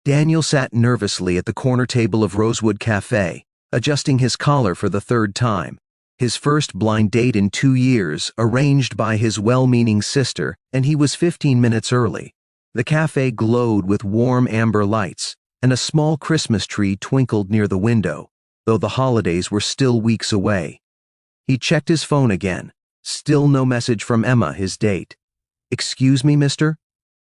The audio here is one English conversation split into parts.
Daniel sat nervously at the corner table of Rosewood Cafe, adjusting his collar for the third time. His first blind date in 2 years, arranged by his well-meaning sister, and he was 15 minutes early. The cafe glowed with warm amber lights, and a small Christmas tree twinkled near the window, though the holidays were still weeks away. He checked his phone again. Still no message from Emma, his date. "Excuse me, mister?"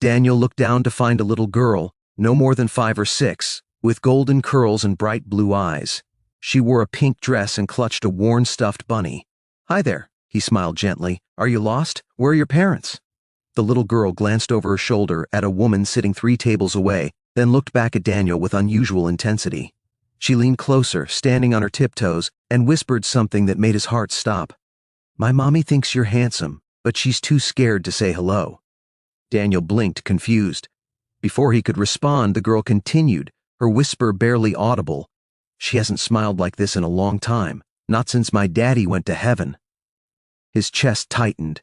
Daniel looked down to find a little girl, no more than 5 or 6, with golden curls and bright blue eyes. She wore a pink dress and clutched a worn stuffed bunny. "Hi there," he smiled gently. "Are you lost? Where are your parents?" The little girl glanced over her shoulder at a woman sitting 3 tables away, then looked back at Daniel with unusual intensity. She leaned closer, standing on her tiptoes, and whispered something that made his heart stop. "My mommy thinks you're handsome, but she's too scared to say hello." Daniel blinked, confused. Before he could respond, the girl continued, her whisper barely audible. "She hasn't smiled like this in a long time, not since my daddy went to heaven." His chest tightened.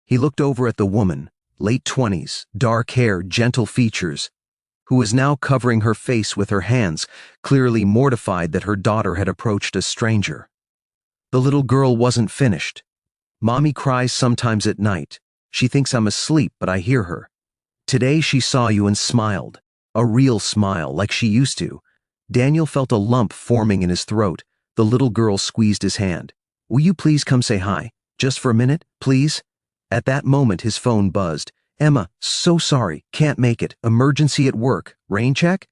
He looked over at the woman, late 20s, dark hair, gentle features, who was now covering her face with her hands, clearly mortified that her daughter had approached a stranger. The little girl wasn't finished. "Mommy cries sometimes at night. She thinks I'm asleep, but I hear her. Today she saw you and smiled. A real smile, like she used to." Daniel felt a lump forming in his throat. The little girl squeezed his hand. "Will you please come say hi? Just for a minute, please?" At that moment his phone buzzed. "Emma, so sorry, can't make it. Emergency at work. Rain check?"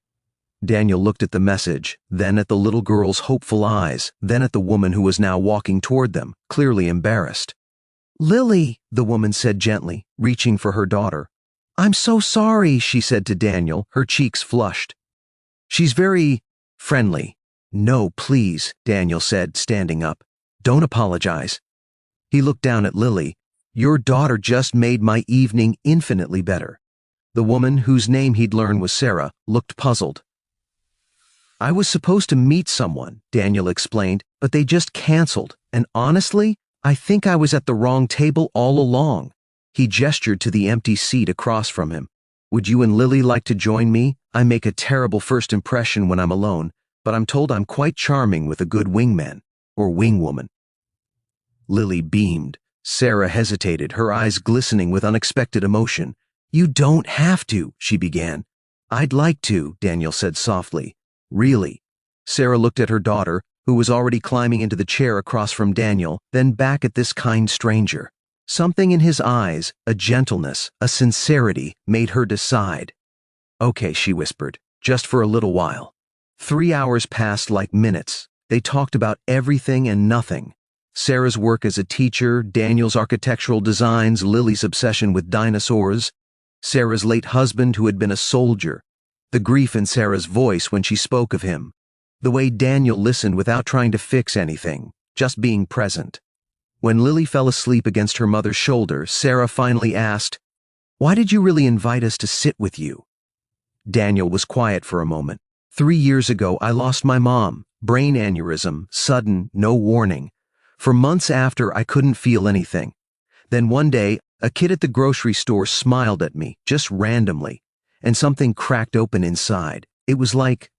Daniel looked at the message, then at the little girl's hopeful eyes, then at the woman who was now walking toward them, clearly embarrassed. "Lily," the woman said gently, reaching for her daughter. "I'm so sorry," she said to Daniel, her cheeks flushed. "She's very friendly." "No, please," Daniel said, standing up. "Don't apologize." He looked down at Lily. "Your daughter just made my evening infinitely better." The woman, whose name he'd learned was Sarah, looked puzzled. "I was supposed to meet someone," Daniel explained, "but they just canceled, and honestly, I think I was at the wrong table all along." He gestured to the empty seat across from him. "Would you and Lily like to join me? I make a terrible first impression when I'm alone, but I'm told I'm quite charming with a good wingman, or wingwoman." Lily beamed. Sarah hesitated, her eyes glistening with unexpected emotion. "You don't have to," she began. "I'd like to," Daniel said softly. "Really?" Sarah looked at her daughter, who was already climbing into the chair across from Daniel, then back at this kind stranger. Something in his eyes, a gentleness, a sincerity, made her decide. "Okay," she whispered, "just for a little while." 3 hours passed like minutes. They talked about everything and nothing. Sarah's work as a teacher, Daniel's architectural designs, Lily's obsession with dinosaurs, Sarah's late husband who had been a soldier, the grief in Sarah's voice when she spoke of him, the way Daniel listened without trying to fix anything, just being present. When Lily fell asleep against her mother's shoulder, Sarah finally asked, "Why did you really invite us to sit with you?" Daniel was quiet for a moment. 3 years ago, I lost my mom, brain aneurysm, sudden, no warning. For months after, I couldn't feel anything. Then one day, a kid at the grocery store smiled at me, just randomly, and something cracked open inside. It was like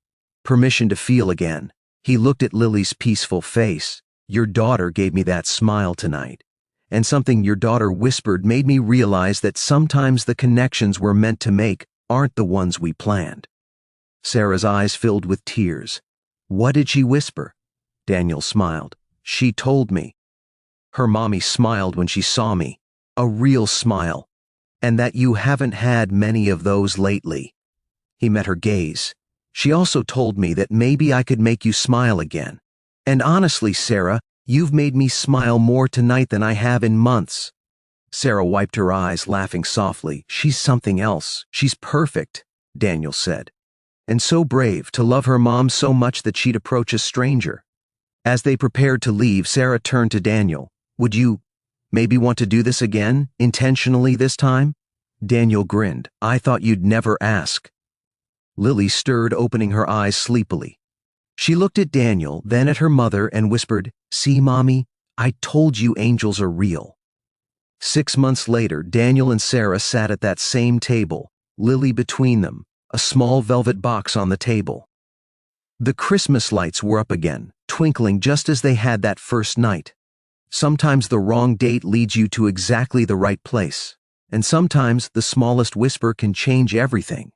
permission to feel again. He looked at Lily's peaceful face. "Your daughter gave me that smile tonight. And something your daughter whispered made me realize that sometimes the connections we're meant to make aren't the ones we planned." Sarah's eyes filled with tears. "What did she whisper?" Daniel smiled. "She told me. Her mommy smiled when she saw me. A real smile. And that you haven't had many of those lately." He met her gaze. "She also told me that maybe I could make you smile again. And honestly, Sarah, you've made me smile more tonight than I have in months." Sarah wiped her eyes, laughing softly. "She's something else. She's perfect," Daniel said. "And so brave to love her mom so much that she'd approach a stranger." As they prepared to leave, Sarah turned to Daniel. "Would you maybe want to do this again, intentionally this time?" Daniel grinned. "I thought you'd never ask." Lily stirred, opening her eyes sleepily. She looked at Daniel, then at her mother, and whispered, "See, Mommy, I told you angels are real." 6 months later, Daniel and Sarah sat at that same table, Lily between them, a small velvet box on the table. The Christmas lights were up again, twinkling just as they had that first night. Sometimes the wrong date leads you to exactly the right place, and sometimes the smallest whisper can change everything.